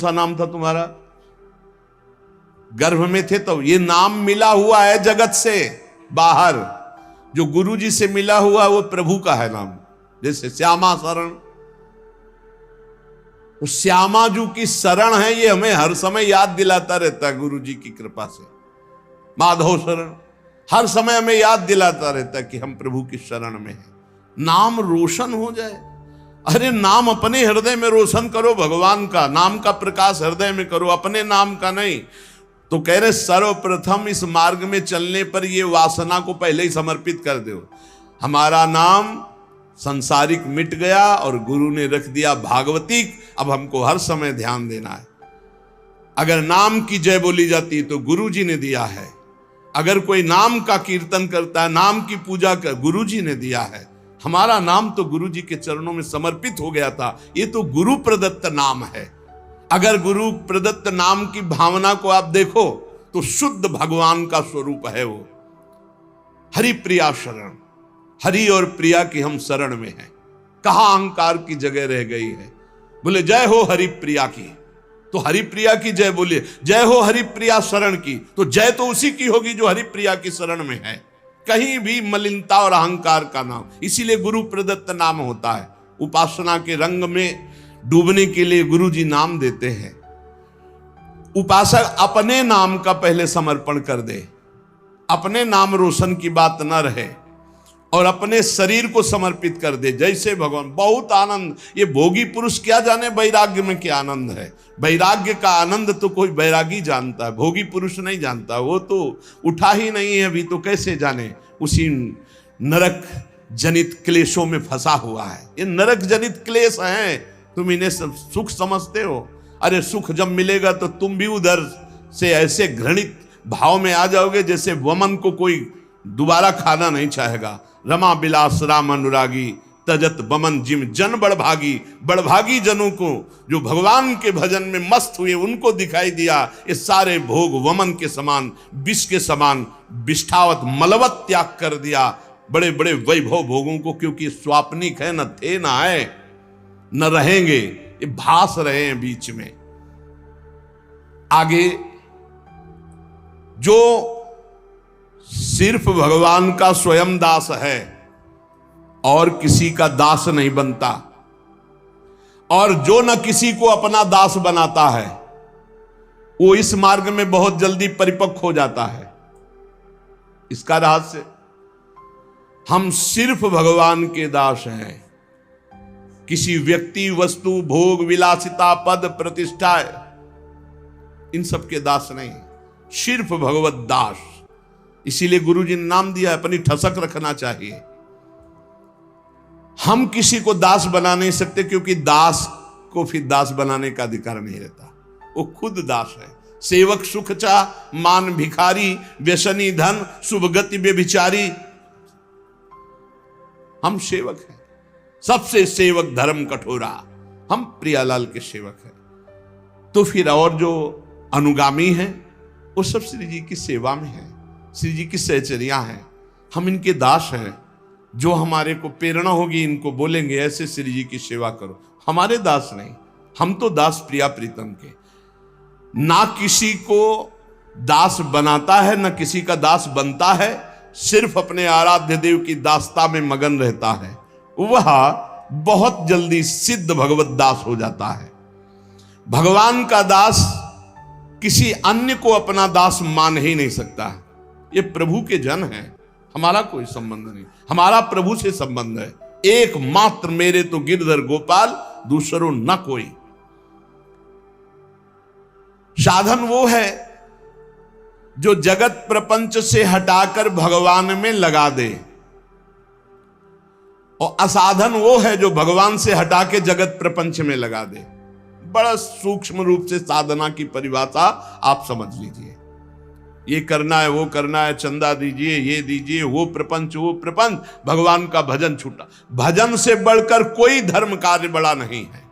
सा नाम था तुम्हारा? गर्भ में थे तो ये नाम मिला हुआ है जगत से बाहर। जो गुरु जी से मिला हुआ वो प्रभु का है नाम। जैसे श्यामा शरण, तो श्यामा जू की शरण है, ये हमें हर समय याद दिलाता रहता है गुरु जी की कृपा से। माधव शरण हर समय हमें याद दिलाता रहता है कि हम प्रभु की शरण में हैं। नाम रोशन हो जाए। अरे नाम अपने हृदय में रोशन करो, भगवान का नाम का प्रकाश हृदय में करो, अपने नाम का नहीं। तो कह रहे सर्वप्रथम इस मार्ग में चलने पर ये वासना को पहले ही समर्पित कर दो। हमारा नाम संसारिक मिट गया और गुरु ने रख दिया भागवतिक। अब हमको हर समय ध्यान देना है। अगर नाम की जय बोली जाती है तो गुरु जी ने दिया है। अगर कोई नाम का कीर्तन करता है, नाम की पूजा कर, गुरु जी ने दिया है। हमारा नाम तो गुरु जी के चरणों में समर्पित हो गया था। ये तो गुरु प्रदत्त नाम है। अगर गुरु प्रदत्त नाम की भावना को आप देखो तो शुद्ध भगवान का स्वरूप है वो। हरि प्रिया शरण, हरि और प्रिया की हम शरण में हैं। कहां अहंकार की जगह रह गई है। बोले जय हो हरि प्रिया की, तो हरि प्रिया की जय बोलिए। जय हो हरि प्रिया शरण की, तो जय तो उसी की होगी जो हरि प्रिया की शरण में है। कहीं भी मलिनता और अहंकार का नाम, इसीलिए गुरु प्रदत्त नाम होता है। उपासना के रंग में डूबने के लिए गुरु जी नाम देते हैं। उपासक अपने नाम का पहले समर्पण कर दे, अपने नाम रोशन की बात न रहे और अपने शरीर को समर्पित कर दे। जैसे भगवान, बहुत आनंद। ये भोगी पुरुष क्या जाने वैराग्य में क्या आनंद है। वैराग्य का आनंद तो कोई वैरागी जानता है, भोगी पुरुष नहीं जानता। वो तो उठा ही नहीं है अभी, तो कैसे जाने। उसी नरक जनित क्लेशों में फंसा हुआ है। ये नरक जनित क्लेश हैं, तुम इन्हें सुख समझते हो। अरे सुख जब मिलेगा तो तुम भी उधर से ऐसे घृणित भाव में आ जाओगे जैसे वमन को कोई दोबारा खाना नहीं चाहेगा। रमा बिलास राम अनुरागी, तजत बमन जिम जन बड़भागी। बड़भागी जनों को जो भगवान के भजन में मस्त हुए उनको दिखाई दिया ये सारे भोग वमन के समान, विष के समान विष्ठावत मलवत त्याग कर दिया। बड़े बड़े वैभव भोगों को, क्योंकि स्वाप्निक है, न थे न आए न रहेंगे, ये भास रहे हैं बीच में। आगे जो सिर्फ भगवान का स्वयं दास है और किसी का दास नहीं बनता, और जो न किसी को अपना दास बनाता है, वो इस मार्ग में बहुत जल्दी परिपक्व हो जाता है। इसका रहस्य, हम सिर्फ भगवान के दास हैं। किसी व्यक्ति, वस्तु, भोग, विलासिता, पद, प्रतिष्ठा, इन सब के दास नहीं, सिर्फ भगवत दास। इसीलिए गुरु जी ने नाम दिया, अपनी ठसक रखना चाहिए। हम किसी को दास बना नहीं सकते, क्योंकि दास को फिर दास बनाने का अधिकार नहीं रहता। वो खुद दास है। सेवक सुख चा, मान भिखारी, व्यसनी धन, शुभ गति व्यभिचारी। हम सेवक हैं, सबसे सेवक धर्म कठोरा। हम प्रियालाल के सेवक हैं। तो फिर और जो अनुगामी हैं वो सब श्री जी की सेवा में हैं, श्री जी की सहचर्या हैं। हम इनके दास हैं। जो हमारे को प्रेरणा होगी इनको बोलेंगे ऐसे श्री जी की सेवा करो। हमारे दास नहीं, हम तो दास प्रिया प्रीतम के। ना किसी को दास बनाता है, ना किसी का दास बनता है। सिर्फ अपने आराध्य देव की दासता में मगन रहता है। वह बहुत जल्दी सिद्ध भगवत दास हो जाता है। भगवान का दास किसी अन्य को अपना दास मान ही नहीं सकता। ये प्रभु के जन हैं, हमारा कोई संबंध नहीं। हमारा प्रभु से संबंध है। एकमात्र मेरे तो गिरधर गोपाल, दूसरों न कोई। साधन वो है जो जगत प्रपंच से हटाकर भगवान में लगा दे, और असाधन वो है जो भगवान से हटा के जगत प्रपंच में लगा दे। बड़ा सूक्ष्म रूप से साधना की परिभाषा आप समझ लीजिए। ये करना है, वो करना है, चंदा दीजिए, ये दीजिए, वो प्रपंच, वो प्रपंच, भगवान का भजन छूटा। भजन से बढ़कर कोई धर्म कार्य बड़ा नहीं है।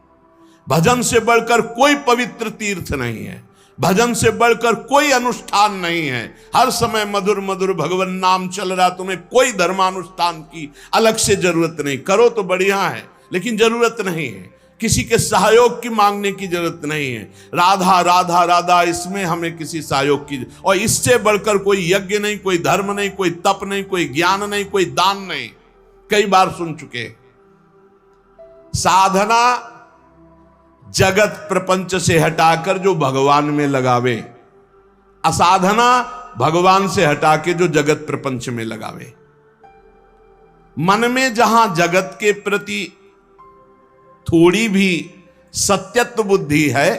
भजन से बढ़कर कोई पवित्र तीर्थ नहीं है। भजन से बढ़कर कोई अनुष्ठान नहीं है। हर समय मधुर मधुर भगवान नाम चल रहा, तुम्हें कोई धर्मानुष्ठान की अलग से जरूरत नहीं। करो तो बढ़िया है, लेकिन जरूरत नहीं है। किसी के सहयोग की मांगने की जरूरत नहीं है। राधा राधा राधा, इसमें हमें किसी सहयोग की, और इससे बढ़कर कोई यज्ञ नहीं, कोई धर्म नहीं, कोई तप नहीं, कोई ज्ञान नहीं, कोई दान नहीं। कई बार सुन चुके। साधना जगत प्रपंच से हटाकर जो भगवान में लगावे, असाधना भगवान से हटा के जो जगत प्रपंच में लगावे। मन में जहां जगत के प्रति थोड़ी भी सत्यत्व बुद्धि है,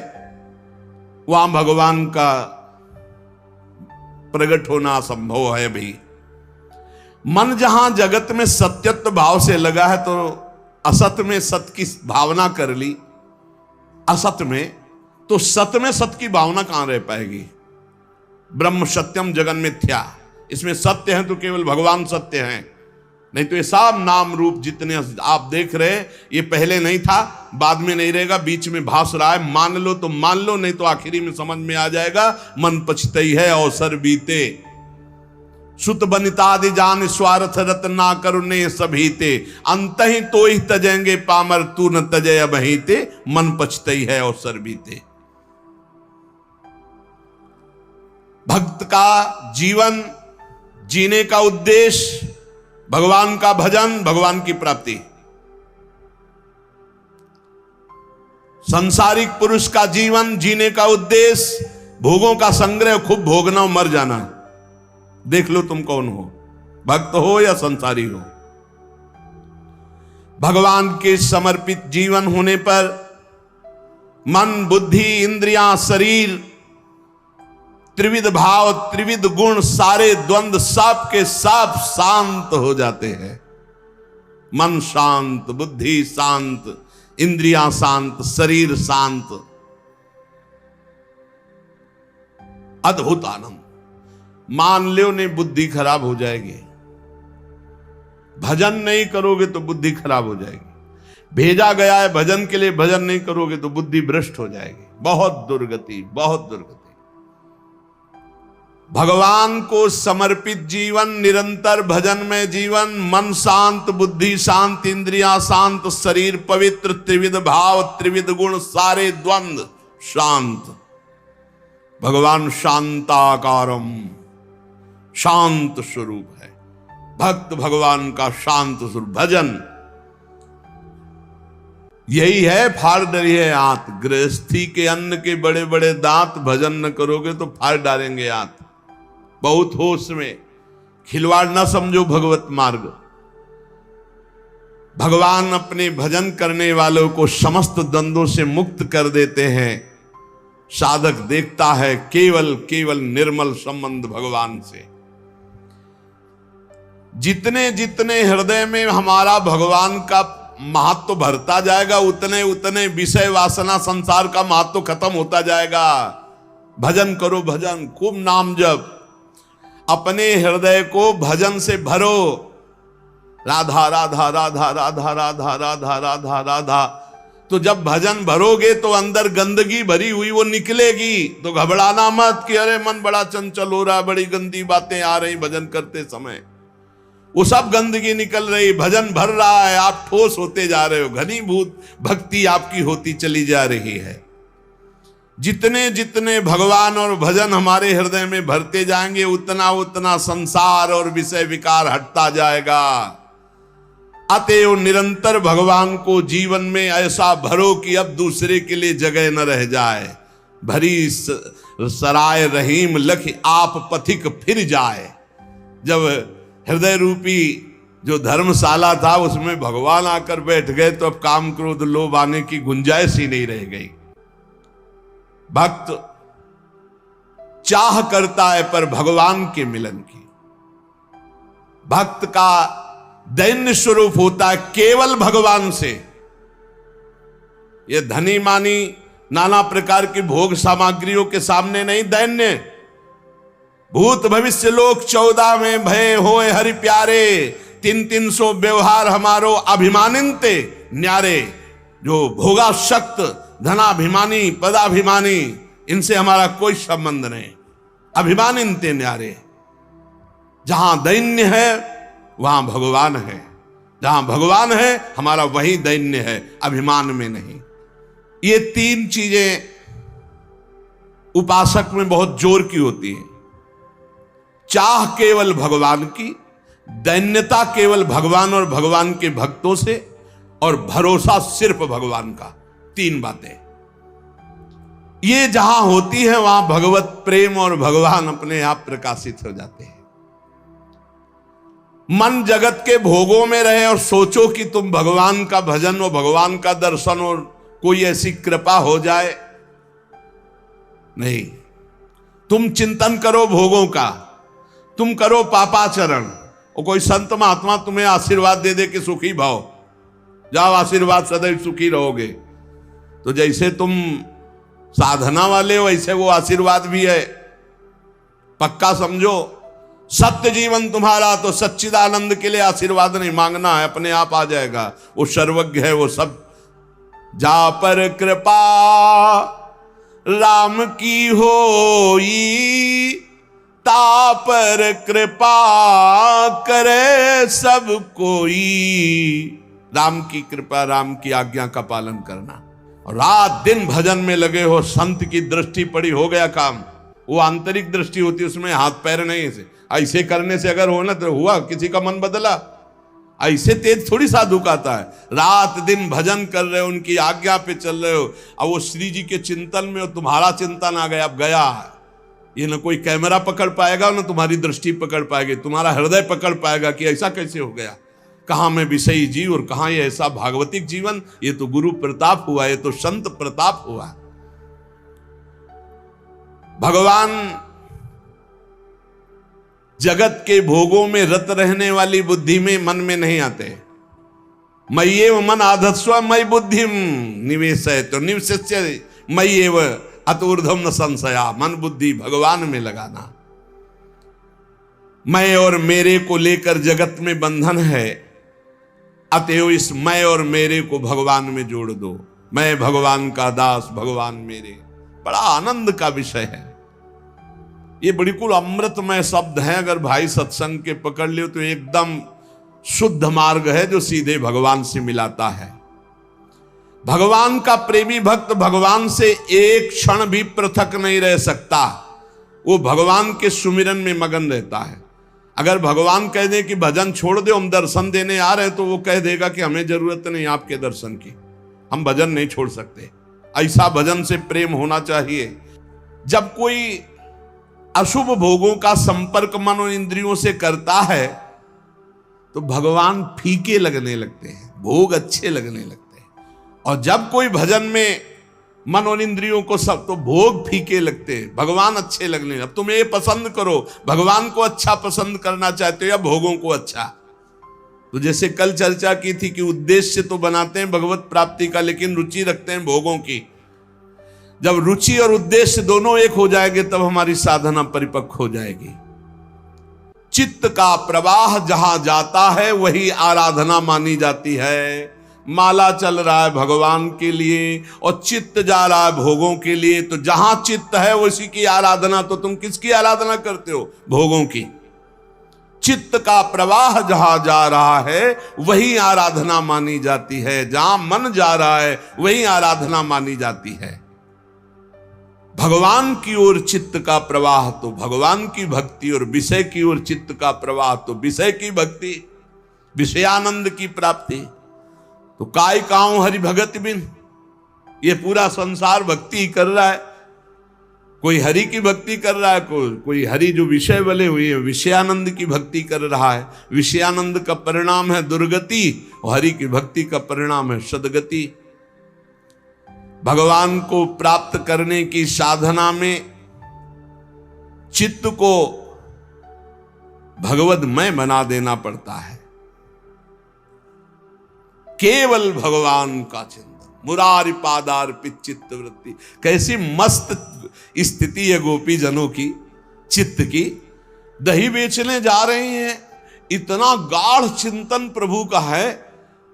वहां भगवान का प्रकट होना असंभव है भी। मन जहां जगत में सत्यत्व भाव से लगा है, तो असत में सत की भावना कर ली, असत में, तो सत में सत की भावना कहां रह पाएगी। ब्रह्म सत्यम जगन मिथ्या, इसमें सत्य है तो केवल भगवान सत्य हैं, नहीं तो ये सब नाम रूप जितने आप देख रहे हैं, ये पहले नहीं था, बाद में नहीं रहेगा, बीच में भास रहा है। मान लो तो मान लो, नहीं तो आखिरी में समझ में आ जाएगा। मन पछतई है अवसर बीते, सुत बनितादि जान स्वार्थ रत ना करुणे सभीते, अंत ही तो ही तजेंगे पामर तू न तजय अबहीते, मन पछतई है अवसर बीते। भक्त का जीवन जीने का उद्देश्य भगवान का भजन, भगवान की प्राप्ति। संसारिक पुरुष का जीवन जीने का उद्देश्य भोगों का संग्रह, खूब भोगना, मर जाना। देख लो तुम कौन हो, भक्त हो या संसारी हो। भगवान के समर्पित जीवन होने पर मन, बुद्धि, इंद्रियां, शरीर, त्रिविध भाव, त्रिविध गुण, सारे द्वंद सब के सब शांत हो जाते हैं। मन शांत, बुद्धि शांत, इंद्रियां शांत, शरीर शांत, अद्भुत आनंद। मान लो ने बुद्धि खराब हो जाएगी, भजन नहीं करोगे तो बुद्धि खराब हो जाएगी। भेजा गया है भजन के लिए, भजन नहीं करोगे तो बुद्धि भ्रष्ट हो जाएगी। बहुत दुर्गति, बहुत दुर्गति। भगवान को समर्पित जीवन, निरंतर भजन में जीवन, मन शांत, बुद्धि शांत, इंद्रियां शांत, शरीर पवित्र, त्रिविध भाव, त्रिविध गुण, सारे द्वंद शांत। भगवान शांताकारम, शांत स्वरूप है। भक्त भगवान का शांत स्वरूप। भजन यही है, फाड़ डरी है आंत। गृहस्थी के अन्न के बड़े बड़े दांत, भजन न करोगे तो फाड़ डालेंगे आंत। बहुत होश में, खिलवाड़ न समझो भगवत मार्ग। भगवान अपने भजन करने वालों को समस्त द्वंद्वों से मुक्त कर देते हैं। साधक देखता है केवल केवल निर्मल संबंध भगवान से। जितने जितने हृदय में हमारा भगवान का महत्व भरता जाएगा, उतने उतने विषय वासना संसार का महत्व खत्म होता जाएगा। भजन करो, भजन, खूब नाम जप, अपने हृदय को भजन से भरो। राधा राधा राधा राधा राधा राधा राधा राधा। तो जब भजन भरोगे तो अंदर गंदगी भरी हुई वो निकलेगी। तो घबराना मत कि अरे मन बड़ा चंचल हो रहा, बड़ी गंदी बातें आ रही भजन करते समय। वो सब गंदगी निकल रही, भजन भर रहा है, आप ठोस होते जा रहे हो, घनीभूत भक्ति आपकी होती चली जा रही है। जितने जितने भगवान और भजन हमारे हृदय में भरते जाएंगे, उतना उतना संसार और विषय विकार हटता जाएगा। अतएव निरंतर भगवान को जीवन में ऐसा भरो कि अब दूसरे के लिए जगह न रह जाए। भरी सराय रहीम लख आप पथिक फिर जाए। जब हृदय रूपी जो धर्मशाला था उसमें भगवान आकर बैठ गए तो अब काम क्रोध लोभ आने की गुंजाइश ही नहीं रह गई। भक्त चाह करता है पर भगवान के मिलन की। भक्त का दैन्य स्वरूप होता है केवल भगवान से। ये धनी मानी नाना प्रकार की भोग सामग्रियों के सामने नहीं दैन्य। भूत भविष्य लोक 14 में भय होए हरि प्यारे, 300 व्यवहार हमारो अभिमानिनते न्यारे। जो भोगाशक्त, धनाभिमानी, पदाभिमानी, इनसे हमारा कोई संबंध नहीं। अभिमानिनते न्यारे। जहां दैन्य है वहां भगवान है, जहां भगवान है हमारा वही दैन्य है, अभिमान में नहीं। ये तीन चीजें उपासक में बहुत जोर की होती है। चाह केवल भगवान की, दैन्यता केवल भगवान और भगवान के भक्तों से, और भरोसा सिर्फ भगवान का। तीन बातें ये जहां होती है वहां भगवत प्रेम और भगवान अपने आप प्रकाशित हो जाते हैं। मन जगत के भोगों में रहे और सोचो कि तुम भगवान का भजन और भगवान का दर्शन और कोई ऐसी कृपा हो जाए, नहीं। तुम चिंतन करो भोगों का, तुम करो पापाचरण, और कोई संत महात्मा तुम्हें आशीर्वाद दे दे कि सुखी भाव, जाओ आशीर्वाद सदैव सुखी रहोगे। तो जैसे तुम साधना वाले हो वैसे वो आशीर्वाद भी है, पक्का समझो। सत्य जीवन तुम्हारा, तो सच्चिदानंद के लिए आशीर्वाद नहीं मांगना है, अपने आप आ जाएगा। वो सर्वज्ञ है, वो सब। जा पर कृपा राम की होई, ता पर कृपा करे सब कोई। राम की कृपा, राम की आज्ञा का पालन करना, और रात दिन भजन में लगे हो। संत की दृष्टि पड़ी, हो गया काम। वो आंतरिक दृष्टि होती है, उसमें हाथ पैर नहीं से ऐसे करने से अगर हो ना तो हुआ, किसी का मन बदला। ऐसे तेज थोड़ी साधु का आता है। रात दिन भजन कर रहे हो, उनकी आज्ञा पे चल रहे हो, अब वो श्री जी के चिंतन में हो, तुम्हारा चिंतन आ गया, अब गया। ये ना कोई कैमरा पकड़ पाएगा, ना तुम्हारी दृष्टि पकड़ पाएगी, तुम्हारा हृदय पकड़ पाएगा कि ऐसा कैसे हो गया। कहां में विषयी जीव और कहां ये ऐसा भागवतिक जीवन। ये तो गुरु प्रताप हुआ, ये तो संत प्रताप हुआ। भगवान जगत के भोगों में रत रहने वाली बुद्धि में, मन में नहीं आते। मय्येव मन आधत्स्व मयि बुद्धिम निवेशय, तो निवशिष्य मय्येव अतूर्ध्वम न संशया। मन बुद्धि भगवान में लगाना। मैं और मेरे को लेकर जगत में बंधन है, अतएव इस मैं और मेरे को भगवान में जोड़ दो। मैं भगवान का दास, भगवान मेरे। बड़ा आनंद का विषय है ये, बिल्कुल अमृतमय शब्द है। अगर भाई सत्संग के पकड़ लियो तो एकदम शुद्ध मार्ग है जो सीधे भगवान से मिलाता है। भगवान का प्रेमी भक्त भगवान से एक क्षण भी पृथक नहीं रह सकता। वो भगवान के सुमिरन में मगन रहता है। अगर भगवान कह दे कि भजन छोड़ दो, हम दर्शन देने आ रहे हैं, तो वो कह देगा कि हमें जरूरत नहीं आपके दर्शन की, हम भजन नहीं छोड़ सकते। ऐसा भजन से प्रेम होना चाहिए। जब कोई अशुभ भोगों का संपर्क मन और इंद्रियों से करता है तो भगवान फीके लगने लगते हैं, भोग अच्छे लगने लगते हैं। और जब कोई भजन में मन और इंद्रियों को सब, तो भोग फीके लगते हैं, भगवान अच्छे लगने। अब तुम ये पसंद करो, भगवान को अच्छा पसंद करना चाहते हो या भोगों को अच्छा। तो जैसे कल चर्चा की थी कि उद्देश्य तो बनाते हैं भगवत प्राप्ति का, लेकिन रुचि रखते हैं भोगों की। जब रुचि और उद्देश्य दोनों एक हो जाएंगे तब हमारी साधना परिपक्व हो जाएगी। चित्त का प्रवाह जहां जाता है वही आराधना मानी जाती है। माला चल रहा है भगवान के लिए और चित्त जा रहा है भोगों के लिए, तो जहां चित्त है उसी की आराधना। तो तुम किसकी आराधना करते हो? भोगों की। चित्त का प्रवाह जहां जा रहा है वही आराधना मानी जाती है। जहां मन जा रहा है वही आराधना मानी जाती है। भगवान की ओर चित्त का प्रवाह तो भगवान की भक्ति, और विषय की ओर चित्त का प्रवाह तो विषय की भक्ति, विषयानंद की प्राप्ति। तो काय काऊं हरि भगत बिन, ये पूरा संसार भक्ति कर रहा है। कोई हरि की भक्ति कर रहा है, कोई हरि जो विषय बले हुए हैं विषयानंद की भक्ति कर रहा है। विषयानंद का परिणाम है दुर्गति और हरि की भक्ति का परिणाम है सदगति। भगवान को प्राप्त करने की साधना में चित्त को भगवदमय बना देना पड़ता है। केवल भगवान का चिंतन, मुरारी पादार्पित चित्त वृत्ति। कैसी मस्त स्थिति है गोपी जनों की चित्त की। दही बेचने जा रहे हैं, इतना गाढ़ चिंतन प्रभु का है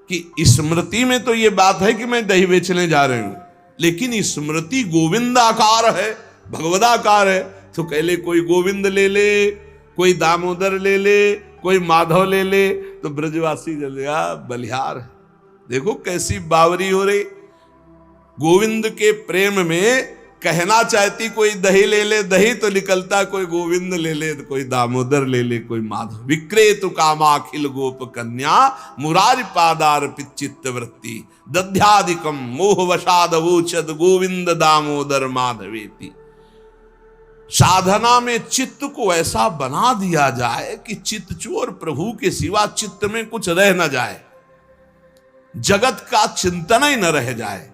कि स्मृति में तो ये बात है कि मैं दही बेचने जा रही हूं, लेकिन स्मृति गोविंदाकार है, भगवदाकार है। तो कह ले कोई गोविंद ले ले, कोई दामोदर ले ले, कोई माधव ले ले, तो ब्रजवासी जल गया बलिहार है। देखो कैसी बावरी हो रही। गोविंद के प्रेम में कहना चाहती कोई दही ले ले दही तो निकलता, कोई गोविंद ले ले, कोई दामोदर ले ले, कोई माधव। विक्रेतु कामाखिल गोप कन्या मुरारी पादार्पित चित्त वृत्ति दध्यादिकम मोहवशाद वोचद गोविंद दामोदर माधवेति। साधना में चित्त को ऐसा बना दिया जाए कि चित्त चोर प्रभु के सिवा चित्त में कुछ रह न जाए, जगत का चिंतन ही न रह जाए।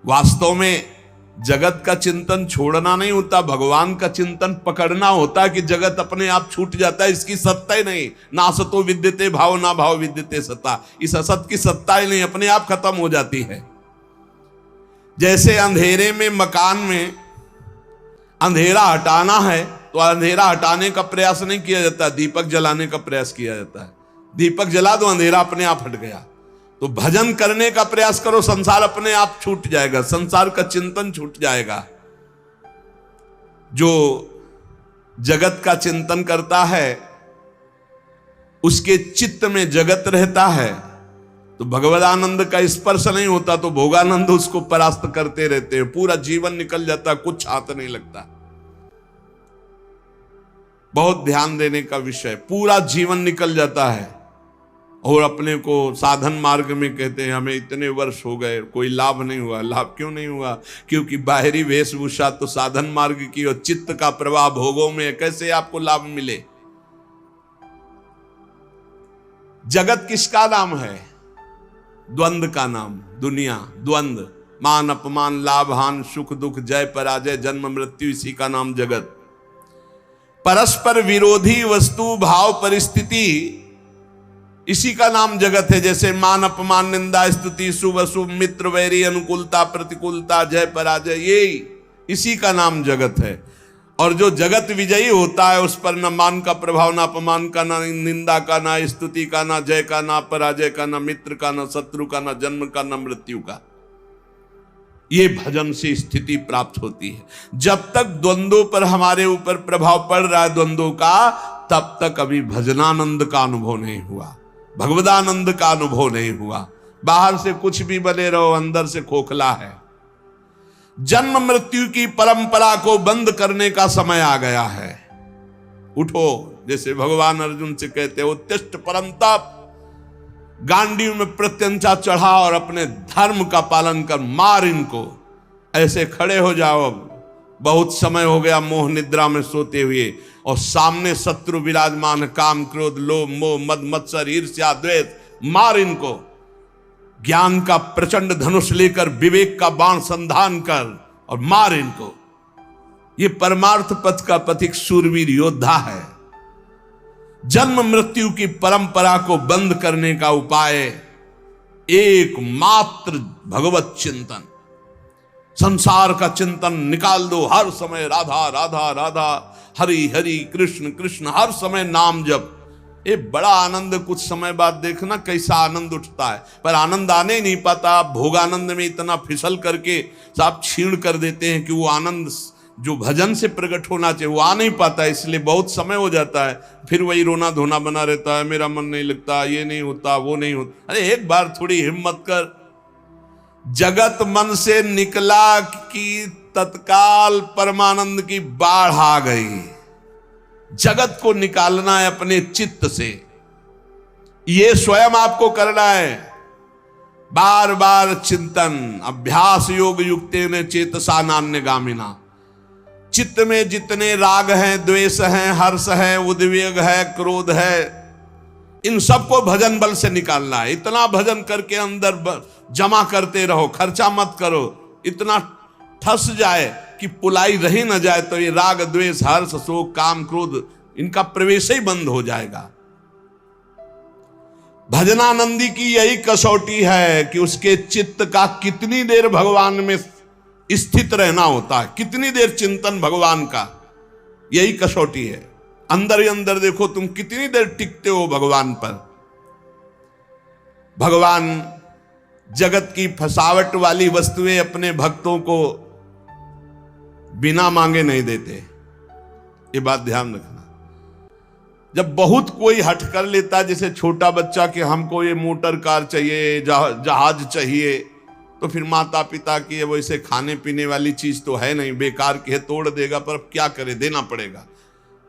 वास्तव में जगत का चिंतन छोड़ना नहीं होता, भगवान का चिंतन पकड़ना होता है कि जगत अपने आप छूट जाता है, इसकी सत्ता ही नहीं। ना सतो विद्यते भाव, ना भाव विद्यते सत्ता। इस असत की सत्ता ही नहीं, अपने आप खत्म हो जाती है। जैसे अंधेरे में मकान में अंधेरा हटाना है तो अंधेरा हटाने का प्रयास नहीं किया जाता, दीपक जलाने का प्रयास किया जाता है। दीपक जला दो, अंधेरा अपने आप हट गया। तो भजन करने का प्रयास करो, संसार अपने आप छूट जाएगा, संसार का चिंतन छूट जाएगा। जो जगत का चिंतन करता है उसके चित्त में जगत रहता है, तो भगवदानंद का स्पर्श नहीं होता तो भोगानंद उसको परास्त करते रहते हैं। पूरा जीवन निकल जाता, कुछ हाथ नहीं लगता। बहुत ध्यान देने का विषय, पूरा जीवन निकल जाता है और अपने को साधन मार्ग में कहते हैं हमें इतने वर्ष हो गए, कोई लाभ नहीं हुआ। लाभ क्यों नहीं हुआ? क्योंकि बाहरी वेशभूषा तो साधन मार्ग की और चित्त का प्रवाह भोगों में है, कैसे आपको लाभ मिले? जगत किसका नाम है? द्वंद्व का नाम। दुनिया द्वंद्व, मान अपमान, लाभ हान, सुख दुख, जय पराजय, जन्म मृत्यु, इसी का नाम जगत। परस्पर विरोधी वस्तु भाव परिस्थिति, इसी का नाम जगत है। जैसे मान अपमान, निंदा स्तुति, शुभ अशुभ, मित्र वैरी, अनुकूलता प्रतिकूलता, जय पराजय, ये इसी का नाम जगत है। और जो जगत विजयी होता है उस पर न मान का प्रभाव, ना अपमान का, ना निंदा का, ना स्तुति का, ना जय का, ना पराजय का, ना मित्र का, ना शत्रु का, ना जन्म का, ना मृत्यु का। ये भजन से स्थिति प्राप्त होती है। जब तक द्वंद्वों पर हमारे ऊपर प्रभाव पड़ रहा है द्वंद्वों का, तब तक अभी भजनानंद का अनुभव नहीं हुआ, भगवदानंद का अनुभव नहीं हुआ। बाहर से कुछ भी बने रहो, अंदर से खोखला है। जन्म मृत्यु की परंपरा को बंद करने का समय आ गया है। उठो, जैसे भगवान अर्जुन से कहते हैं उत्तिष्ठ परंतप, गांडीव में प्रत्यंचा चढ़ा और अपने धर्म का पालन कर, मार इनको। ऐसे खड़े हो जाओ, अब बहुत समय हो गया मोह निद्रा में सोते हुए, और सामने शत्रु विराजमान, काम क्रोध लोभ मोह मद मत्सर ईर्ष्या द्वेष, मार इनको। ज्ञान का प्रचंड धनुष लेकर विवेक का बाण संधान कर और मार इनको। ये परमार्थ पथ का पथिक शूरवीर योद्धा है। जन्म मृत्यु की परंपरा को बंद करने का उपाय एकमात्र भगवत चिंतन। संसार का चिंतन निकाल दो, हर समय राधा राधा राधा, हरि हरि कृष्ण कृष्ण, हर समय नाम जप। ये बड़ा आनंद, कुछ समय बाद देखना कैसा आनंद उठता है। पर आनंद आने ही नहीं पाता। आप भोगानंद में इतना फिसल करके आप क्षीण कर देते हैं कि वो आनंद जो भजन से प्रकट होना चाहिए वो आ नहीं पाता, इसलिए बहुत समय हो जाता है। फिर वही रोना धोना बना रहता है, मेरा मन नहीं लगता, ये नहीं होता, वो नहीं होता। अरे एक बार थोड़ी हिम्मत कर। जगत मन से निकला कि तत्काल परमानंद की बाढ़ आ गई। जगत को निकालना है अपने चित्त से, ये स्वयं आपको करना है। बार बार चिंतन, अभ्यास योग युक्ते ने चेतसा नान्यगामिना। चित्त में जितने राग हैं, द्वेष हैं, हर्ष है, उद्वेग है, क्रोध है, इन सबको भजन बल से निकालना है। इतना भजन करके अंदर जमा करते रहो, खर्चा मत करो। इतना ठस जाए कि पुलाई रही न जाए तो ये राग द्वेष हर्ष शोक काम क्रोध इनका प्रवेश ही बंद हो जाएगा। भजनानंदी की यही कसौटी है कि उसके चित्त का कितनी देर भगवान में स्थित रहना होता है, कितनी देर चिंतन भगवान का, यही कसौटी है। अंदर ही अंदर देखो तुम कितनी देर टिकते हो भगवान पर। भगवान जगत की फसावट वाली वस्तुएं अपने भक्तों को बिना मांगे नहीं देते, ये बात ध्यान रखना। जब बहुत कोई हट कर लेता, जैसे छोटा बच्चा कि हमको ये मोटर कार चाहिए, जहाज चाहिए, तो फिर माता पिता की वैसे खाने पीने वाली चीज तो है नहीं, बेकार की है, तोड़ देगा, पर अब क्या करे, देना पड़ेगा।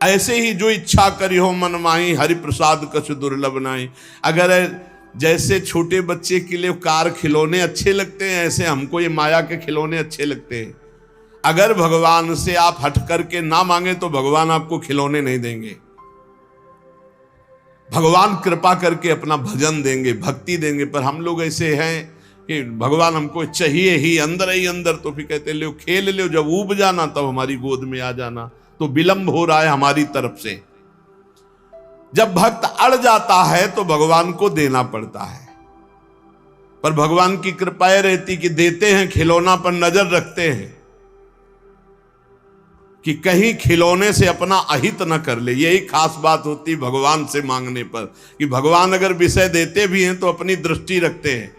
ऐसे ही जो इच्छा करी हो मन माही, हरि प्रसाद कछु दुर्लभ नाही। अगर जैसे छोटे बच्चे के लिए कार खिलौने अच्छे लगते हैं, ऐसे हमको ये माया के खिलौने अच्छे लगते हैं। अगर भगवान से आप हट करके ना मांगे तो भगवान आपको खिलौने नहीं देंगे। भगवान कृपा करके अपना भजन देंगे, भक्ति देंगे। पर हम लोग ऐसे हैं कि भगवान हमको चाहिए ही अंदर, तो फिर कहते लो खेल लो, जब ऊब जाना तब हमारी गोद में आ जाना। तो विलंब हो रहा है हमारी तरफ से। जब भक्त अड़ जाता है तो भगवान को देना पड़ता है। पर भगवान की कृपा रहती कि देते हैं, खिलौना पर नजर रखते हैं कि कहीं खिलौने से अपना अहित न कर ले। यही खास बात होती भगवान से मांगने पर, कि भगवान अगर विषय देते भी हैं तो अपनी दृष्टि रखते हैं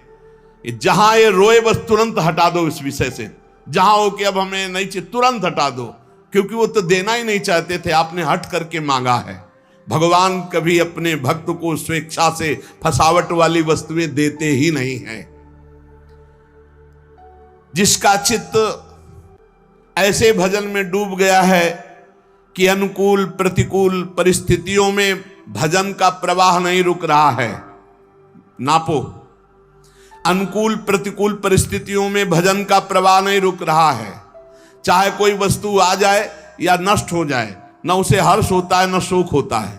कि जहां ये रोए बस तुरंत हटा दो इस विषय से, जहां हो कि अब हमें नहीं चाहिए तुरंत हटा दो, क्योंकि वो तो देना ही नहीं चाहते थे, आपने हट करके मांगा है। भगवान कभी अपने भक्त को स्वेच्छा से फसावट वाली वस्तुएं देते ही नहीं हैं। जिसका चित्त ऐसे भजन में डूब गया है कि अनुकूल प्रतिकूल परिस्थितियों में भजन का प्रवाह नहीं रुक रहा है। नापो, अनुकूल प्रतिकूल परिस्थितियों में भजन का प्रवाह नहीं रुक रहा है। चाहे कोई वस्तु आ जाए या नष्ट हो जाए, न उसे हर्ष होता है न शोक होता है।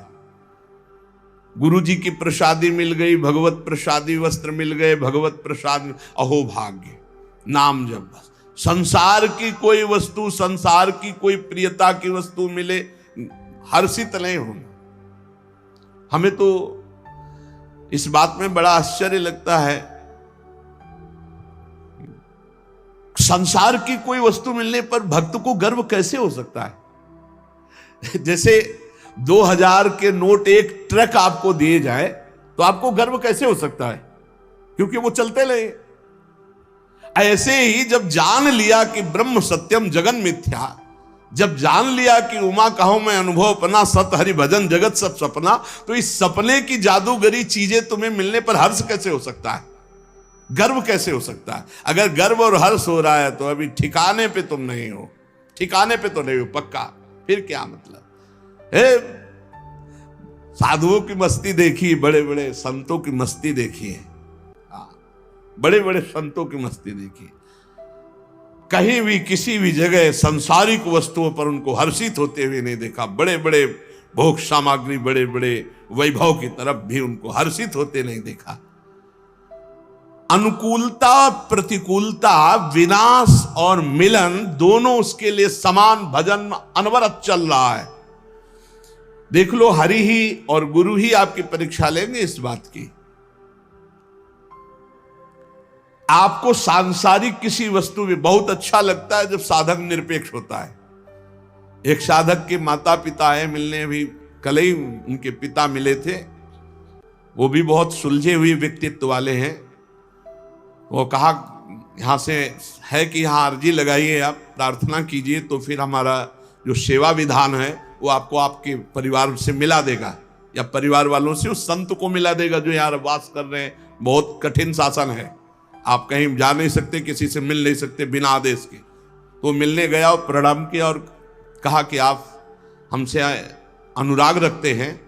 गुरु जी की प्रसादी मिल गई, भगवत प्रसादी वस्त्र मिल गए, भगवत प्रसाद, अहो भाग्य, नाम जब बस। संसार की कोई वस्तु, संसार की कोई प्रियता की वस्तु मिले, हर्षित नहीं होना। हमें तो इस बात में बड़ा आश्चर्य लगता है, संसार की कोई वस्तु मिलने पर भक्त को गर्व कैसे हो सकता है। जैसे 2000 के नोट एक ट्रक आपको दिए जाए तो आपको गर्व कैसे हो सकता है, क्योंकि वो चलते रहे। ऐसे ही जब जान लिया कि ब्रह्म सत्यम जगन मिथ्या, जब जान लिया कि उमा कहो मैं अनुभव अपना, सत हरि भजन जगत सब सपना, तो इस सपने की जादूगरी चीजें तुम्हें मिलने पर हर्ष कैसे हो सकता है, गर्व कैसे हो सकता है। अगर गर्व और हर्ष हो रहा है तो अभी ठिकाने पे तुम नहीं हो, ठिकाने पे तो नहीं हो पक्का। फिर क्या मतलब है। साधुओं की मस्ती देखी, बड़े बड़े संतों की मस्ती देखी है, बड़े बड़े संतों की मस्ती देखी। कहीं भी किसी भी जगह संसारिक वस्तुओं पर उनको हर्षित होते हुए नहीं देखा। बड़े बड़े भोग सामग्री, बड़े बड़े वैभव की तरफ भी उनको हर्षित होते नहीं देखा। अनुकूलता प्रतिकूलता, विनाश और मिलन दोनों उसके लिए समान भजन अनवरत चल रहा है। देख लो, हरि ही और गुरु ही आपकी परीक्षा लेंगे इस बात की। आपको सांसारिक किसी वस्तु में बहुत अच्छा लगता है जब साधक निरपेक्ष होता है। एक साधक के माता पिता है मिलने, भी कल ही उनके पिता मिले थे, वो भी बहुत सुलझे हुए व्यक्तित्व वाले हैं। वो कहा यहाँ से है कि यहाँ अर्जी लगाइए, आप प्रार्थना कीजिए, तो फिर हमारा जो सेवा विधान है वो आपको आपके परिवार से मिला देगा, या परिवार वालों से उस संत को मिला देगा जो यहाँ वास कर रहे हैं। बहुत कठिन शासन है, आप कहीं जा नहीं सकते, किसी से मिल नहीं सकते बिना आदेश के। तो मिलने गया और प्रणाम किया और कहा कि आप हमसे अनुराग रखते हैं,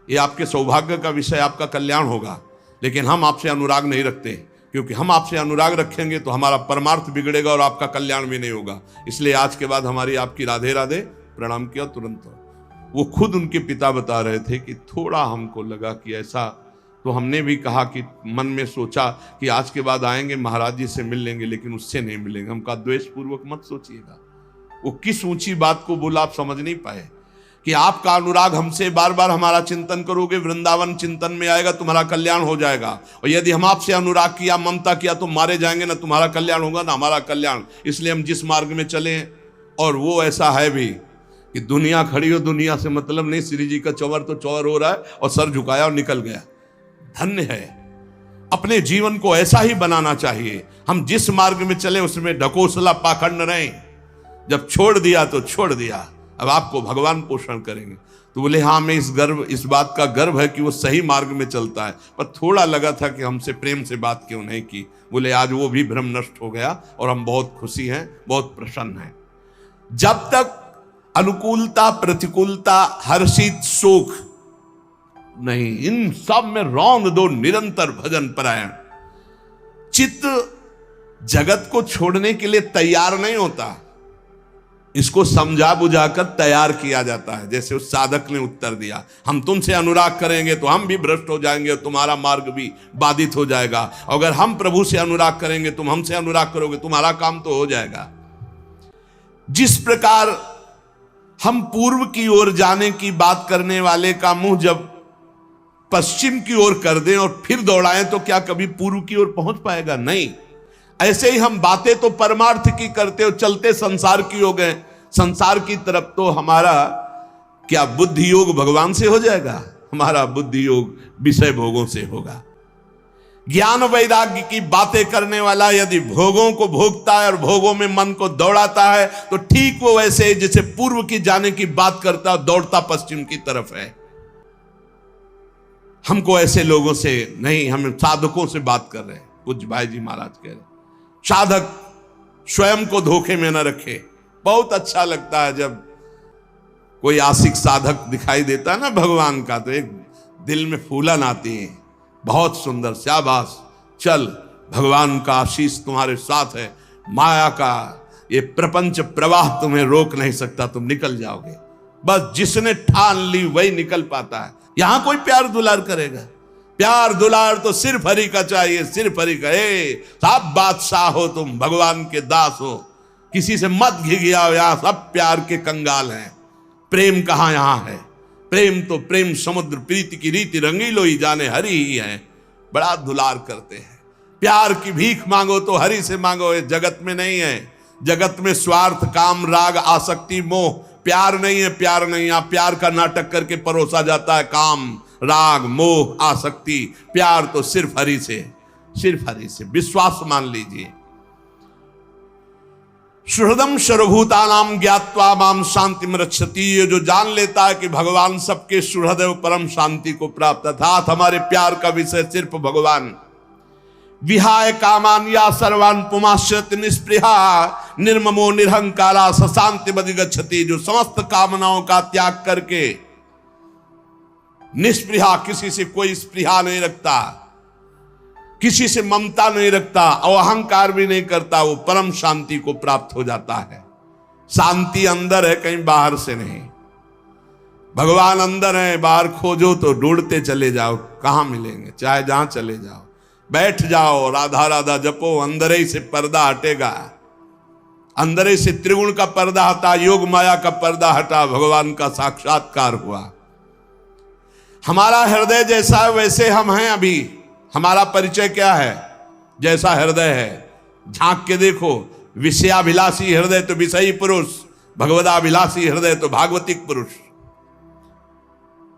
ये आपके सौभाग्य का विषय, आपका कल्याण होगा, लेकिन हम आपसे अनुराग नहीं रखते, क्योंकि हम आपसे अनुराग रखेंगे तो हमारा परमार्थ बिगड़ेगा और आपका कल्याण भी नहीं होगा। इसलिए आज के बाद हमारी आपकी राधे राधे। प्रणाम किया तुरंत। वो खुद उनके पिता बता रहे थे कि थोड़ा हमको लगा कि ऐसा, तो हमने भी कहा कि मन में सोचा कि आज के बाद आएंगे महाराज जी से मिल लेंगे, लेकिन उससे नहीं मिलेंगे। हम कहा द्वेष पूर्वक मत सोचिएगा। वो किस ऊंची बात को बोला आप समझ नहीं पाए कि आपका अनुराग हमसे, बार बार हमारा चिंतन करोगे, वृंदावन चिंतन में आएगा, तुम्हारा कल्याण हो जाएगा। और यदि हम आपसे अनुराग किया, ममता किया, तो मारे जाएंगे, ना तुम्हारा कल्याण होगा ना हमारा कल्याण। इसलिए हम जिस मार्ग में चले, और वो ऐसा है भी कि दुनिया खड़ी हो, दुनिया से मतलब नहीं, श्री जी का चौवर तो चौवर हो रहा है और सर झुकाया और निकल गया। धन्य है। अपने जीवन को ऐसा ही बनाना चाहिए। हम जिस मार्ग में चले उसमें ढकोसला पाखंड नहीं। जब छोड़ दिया तो छोड़ दिया, अब आपको भगवान पोषण करेंगे। तो बोले हाँ, मैं इस बात का गर्व है कि वो सही मार्ग में चलता है, पर थोड़ा लगा था कि हमसे प्रेम से बात क्यों नहीं की। बोले आज वो भी भ्रम नष्ट हो गया और हम बहुत खुशी हैं, बहुत प्रसन्न हैं। जब तक अनुकूलता, प्रतिकूलता, हर्षित, शोक नहीं, इन सब में रौंद दो निरंतर भजन परायण। चित्त जगत को छोड़ने के लिए तैयार नहीं होता, इसको समझा बुझाकर तैयार किया जाता है। जैसे उस साधक ने उत्तर दिया, हम तुमसे अनुराग करेंगे तो हम भी भ्रष्ट हो जाएंगे, तुम्हारा मार्ग भी बाधित हो जाएगा। अगर हम प्रभु से अनुराग करेंगे, तुम हमसे अनुराग करोगे, तुम्हारा काम तो हो जाएगा। जिस प्रकार हम पूर्व की ओर जाने की बात करने वाले का मुंह जब पश्चिम की ओर कर दें और फिर दौड़ाएं तो क्या कभी पूर्व की ओर पहुंच पाएगा? नहीं। ऐसे ही हम बातें तो परमार्थ की करते हो, चलते संसार की हो गए, संसार की तरफ तो हमारा क्या बुद्धि योग भगवान से हो जाएगा? हमारा बुद्धि योग विषय भोगों से होगा। ज्ञान वैराग्य की बातें करने वाला यदि भोगों को भोगता है और भोगों में मन को दौड़ाता है तो ठीक वो वैसे जैसे पूर्व की जाने की बात करता दौड़ता पश्चिम की तरफ है। हमको ऐसे लोगों से नहीं, हम साधकों से बात कर रहे हैं। पूज्य भाई जी महाराज कह रहे साधक स्वयं को धोखे में न रखे। बहुत अच्छा लगता है जब कोई आशिक साधक दिखाई देता है ना भगवान का, तो एक दिल में फूलन आती है, बहुत सुंदर, शाबाश, चल भगवान का आशीष तुम्हारे साथ है, माया का ये प्रपंच प्रवाह तुम्हें रोक नहीं सकता, तुम निकल जाओगे। बस जिसने ठान ली वही निकल पाता है। यहां कोई प्यार दुलार करेगा? प्यार दुलार तो सिर्फ हरि का चाहिए, सिर्फ हरि का। सब बादशाह हो तुम, भगवान के दास हो, किसी से मत घिघियाओ। यहां सब प्यार के कंगाल हैं। प्रेम कहां यहां है? प्रेम तो प्रेम समुद्र प्रीति की रीति रंगीलो ही जाने हरि ही है। बड़ा दुलार करते हैं। प्यार की भीख मांगो तो हरि से मांगो, ये जगत में नहीं है। जगत में स्वार्थ, काम, राग, आसक्ति, मोह, प्यार नहीं है। प्यार नहीं, आप प्यार का नाटक करके परोसा जाता है काम, राग, मोह, आसक्ति। प्यार तो सिर्फ हरि से, सिर्फ हरि से। विश्वास मान लीजिए। सुहृदम सर्वभूतानां ज्ञात्वा माम शांतिम रक्षति। ये जो जान लेता है कि भगवान सबके सुहृद है, परम शांति को प्राप्त। अर्थात हमारे प्यार का विषय सिर्फ भगवान। विहाय कामान या सर्वान पुमाश्रित निस्पृहा निर्ममो निरहंकारा सशांति बदिगच्छति। जो समस्त कामनाओं का त्याग करके निस्पृहा, किसी से कोई स्पृहा नहीं रखता, किसी से ममता नहीं रखता, अहंकार भी नहीं करता, वो परम शांति को प्राप्त हो जाता है। शांति अंदर है, कहीं बाहर से नहीं। भगवान अंदर है, बाहर खोजो तो ढूंढते चले जाओ, कहां मिलेंगे? चाहे जहां चले जाओ, बैठ जाओ, राधा राधा जपो, अंदर ही से पर्दा हटेगा। अंदर ही से त्रिगुण का पर्दा हटा, योग माया का पर्दा हटा, भगवान का साक्षात्कार हुआ। हमारा हृदय जैसा है वैसे हम हैं। अभी हमारा परिचय क्या है? जैसा हृदय है, झांक के देखो। विषयाभिलाषी हृदय तो विषयी पुरुष, भगवदाभिलाषी हृदय तो भागवतिक पुरुष।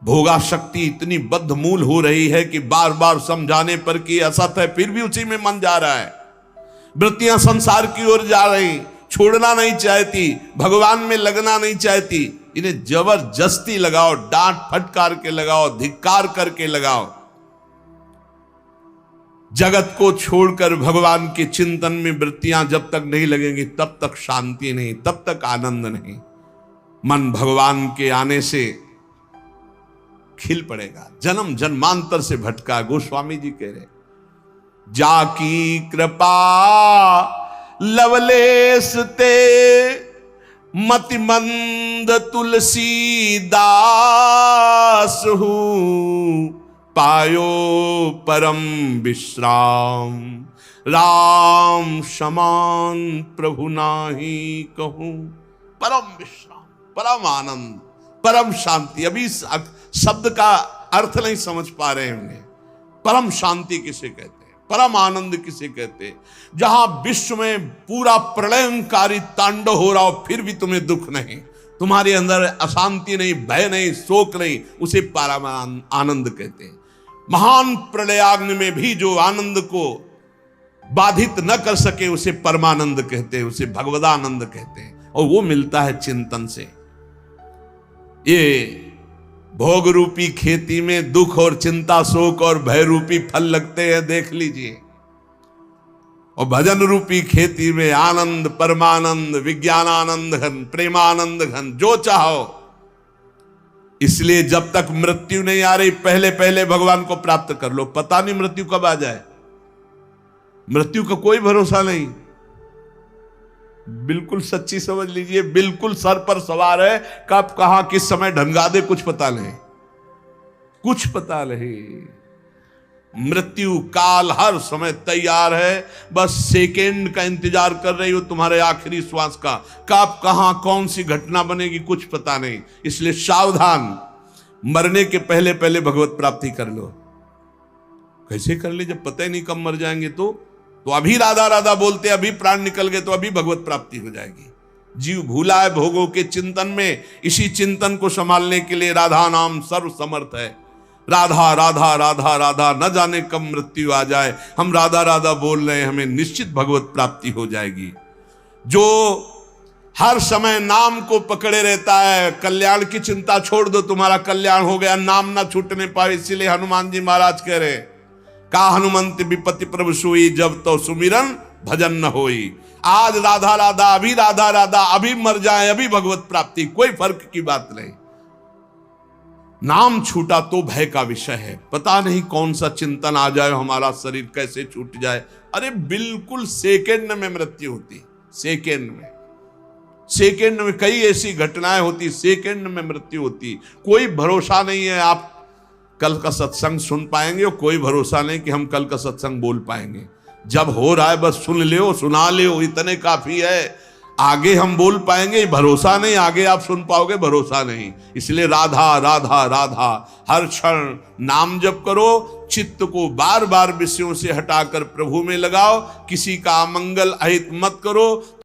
भोगा शक्ति इतनी बद्ध मूल हो रही है कि बार बार समझाने पर कि असत है, फिर भी उसी में मन जा रहा है। वृत्तियां संसार की ओर जा रही, छोड़ना नहीं चाहती, भगवान में लगना नहीं चाहती। इन्हें जबरदस्ती लगाओ, डांट फटकार के लगाओ, धिक्कार करके लगाओ। जगत को छोड़कर भगवान के चिंतन में वृत्तियां जब तक नहीं लगेंगी तब तक शांति नहीं, तब तक आनंद नहीं। मन भगवान के आने से खिल पड़ेगा। जन्म जन्मांतर से भटका, गोस्वामी जी कह रहे, जाकी कृपा लवलेश ते मति मंद तुलसी दास हूं, पायो परम विश्राम, राम समान प्रभु नाही कहूं। परम विश्राम, परम आनंद, परम शांति। अभी शब्द का अर्थ नहीं समझ पा रहे होंगे। परम शांति किसे कहते हैं, परम आनंद किसे कहते हैं? जहां विश्व में पूरा प्रलयंकारी तांडव हो रहा हो फिर भी तुम्हें दुख नहीं, तुम्हारे अंदर अशांति नहीं, भय नहीं, शोक नहीं, उसे परम आनंद कहते हैं। महान प्रलयाग्नि में भी जो आनंद को बाधित न कर सके उसे परमानंद कहते हैं, उसे भगवदानंद कहते हैं। और वो मिलता है चिंतन से। ये भोग रूपी खेती में दुख और चिंता, शोक और भय रूपी फल लगते हैं, देख लीजिए। और भजन रूपी खेती में आनंद, परमानंद, विज्ञानानंद घन, प्रेमानंद घन, जो चाहो। इसलिए जब तक मृत्यु नहीं आ रही, पहले पहले भगवान को प्राप्त कर लो। पता नहीं मृत्यु कब आ जाए, मृत्यु का कोई भरोसा नहीं। बिल्कुल सच्ची समझ लीजिए, बिल्कुल सर पर सवार है, कब कहां किस समय ढंगा दे कुछ पता नहीं, कुछ पता नहीं। मृत्यु काल हर समय तैयार है, बस सेकेंड का इंतजार कर रही हो, तुम्हारे आखिरी श्वास का, कब कहां कौन सी घटना बनेगी कुछ पता नहीं। इसलिए सावधान, मरने के पहले पहले भगवत प्राप्ति कर लो। कैसे कर ले जब पता ही नहीं कब मर जाएंगे? तो अभी राधा राधा बोलते, अभी प्राण निकल गए तो अभी भगवत प्राप्ति हो जाएगी। जीव भूला है भोगों के चिंतन में, इसी चिंतन को संभालने के लिए राधा नाम सर्व समर्थ है। राधा राधा राधा राधा, न जाने कब मृत्यु आ जाए, हम राधा राधा बोल रहे हैं, हमें निश्चित भगवत प्राप्ति हो जाएगी। जो हर समय नाम को पकड़े रहता है, कल्याण की चिंता छोड़ दो, तुम्हारा कल्याण हो गया, नाम ना छूटने पाए। इसीलिए हनुमान जी महाराज कह रहे, का हनुमंत विपत्ति प्रभु सोई, जब तो सुमिरन भजन न होई। आज राधा राधा, अभी राधा राधा, अभी मर जाए अभी भगवत प्राप्ति, कोई फर्क की बात नहीं। नाम छूटा तो भय का विषय है, पता नहीं कौन सा चिंतन आ जाए, हमारा शरीर कैसे छूट जाए। अरे बिल्कुल सेकेंड में मृत्यु होती, सेकेंड में, सेकेंड में कई ऐसी घटनाएं होती, सेकेंड में मृत्यु होती। कोई भरोसा नहीं है आप कल का सत्संग सुन पाएंगे, और कोई भरोसा नहीं कि हम कल का सत्संग बोल पाएंगे। जब हो रहा है बस सुन ले, सुना ले, इतने काफी है। आगे हम बोल पाएंगे भरोसा नहीं, आगे आप सुन पाओगे भरोसा नहीं। इसलिए राधा राधा राधा, हर क्षण नाम जप करो, चित्त को बार बार विषयों से हटाकर प्रभु में लगाओ, किसी का अमंगल अहित मत करो।